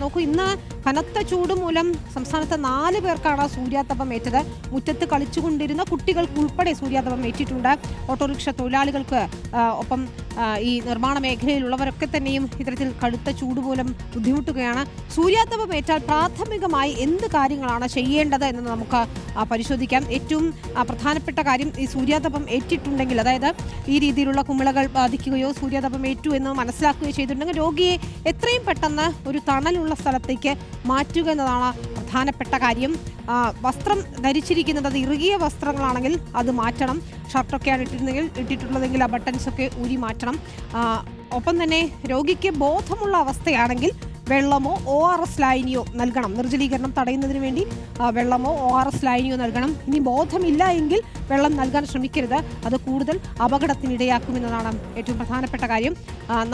നോക്കൂ, ഇന്ന് കനത്ത ചൂട് മൂലം സംസ്ഥാനത്ത് 4 പേർക്കാണ് സൂര്യാതപം ഏറ്റത്. മുറ്റത്ത് കളിച്ചുകൊണ്ടിരുന്ന കുട്ടികൾക്ക് ഉൾപ്പെടെ സൂര്യാതപം ഏറ്റിട്ടുണ്ട്. ഓട്ടോറിക്ഷ തൊഴിലാളികൾക്ക് ഒപ്പം ഈ നിർമ്മാണ മേഖലയിലുള്ളവരൊക്കെ തന്നെയും ഇത്തരത്തിൽ കടുത്ത ചൂട് മൂലം ബുദ്ധിമുട്ടുകയാണ്. സൂര്യാതപം ഏറ്റാൽ പ്രാഥമികമായി എന്ത് കാര്യങ്ങളാണ് ചെയ്യേണ്ടത് എന്ന് നമുക്ക് പരിശോധിക്കാം. ഏറ്റവും പ്രധാനപ്പെട്ട കാര്യം, ഈ സൂര്യാതപം ഏറ്റിട്ടുണ്ടെങ്കിൽ, അതായത് ഈ രീതിയിലുള്ള കുമിളകൾ ബാധിക്കുകയോ സൂര്യാതപം ഏറ്റു എന്ന് മനസ്സിലാക്കുകയോ ചെയ്തിട്ടുണ്ടെങ്കിൽ രോഗിയെ എത്രയും പെട്ടെന്ന് ഒരു തണലുള്ള സ്ഥലത്തേക്ക് മാറ്റുക എന്നതാണ് പ്രധാനപ്പെട്ട കാര്യം. വസ്ത്രം ധരിച്ചിരിക്കുന്നത് അത് ഇറുകിയ വസ്ത്രങ്ങളാണെങ്കിൽ അത് മാറ്റണം. ഷർട്ടൊക്കെയാണ് ഇട്ടിട്ടുള്ളതെങ്കിൽ ആ ബട്ടൺസൊക്കെ ഊരി മാറ്റണം. ഒപ്പം തന്നെ രോഗിക്ക് ബോധമുള്ള അവസ്ഥയാണെങ്കിൽ വെള്ളമോ ORS ലായനിയോ നൽകണം. നിർജ്ജലീകരണം തടയുന്നതിന് വേണ്ടി വെള്ളമോ ORS ലായനിയോ നൽകണം. ഇനി ബോധമില്ല എങ്കിൽ വെള്ളം നൽകാൻ ശ്രമിക്കരുത്, അത് കൂടുതൽ അപകടത്തിനിടയാക്കുമെന്നതാണ് ഏറ്റവും പ്രധാനപ്പെട്ട കാര്യം.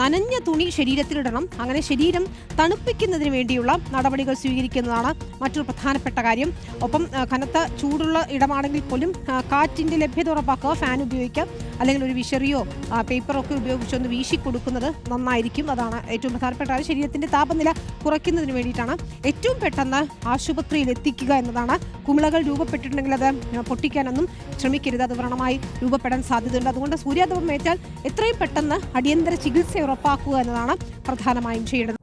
നനഞ്ഞ തുണി ശരീരത്തിലിടണം. അങ്ങനെ ശരീരം തണുപ്പിക്കുന്നതിന് വേണ്ടിയുള്ള നടപടികൾ സ്വീകരിക്കുന്നതാണ് മറ്റൊരു പ്രധാനപ്പെട്ട കാര്യം. ഒപ്പം കനത്ത ചൂടുള്ള ഇടമാണെങ്കിൽ പോലും കാറ്റിൻ്റെ ലഭ്യത ഉറപ്പാക്കുക. ഫാൻ ഉപയോഗിക്കുക, അല്ലെങ്കിൽ ഒരു വിഷറിയോ പേപ്പറോ ഒക്കെ ഉപയോഗിച്ചൊന്ന് വീശിക്കൊടുക്കുന്നത് നന്നായിരിക്കും. അതാണ് ഏറ്റവും പ്രധാനപ്പെട്ട കാര്യം. ശരീരത്തിൻ്റെ താപനില കുറയ്ക്കുന്നതിന് വേണ്ടിയിട്ടാണ്. ഏറ്റവും പെട്ടെന്ന് ആശുപത്രിയിൽ എത്തിക്കുക എന്നതാണ്. കുമിളകൾ രൂപപ്പെട്ടിട്ടുണ്ടെങ്കിൽ അത് പൊട്ടിക്കാനൊന്നും ശ്രമിക്കരുത്, അത് വ്രണമായി രൂപപ്പെടാൻ സാധ്യതയുണ്ട്. അതുകൊണ്ട് സൂര്യാതപം ഏറ്റാൽ എത്രയും പെട്ടെന്ന് അടിയന്തര ചികിത്സ ഉറപ്പാക്കുക എന്നതാണ് പ്രധാനമായും ചെയ്യേണ്ടത്.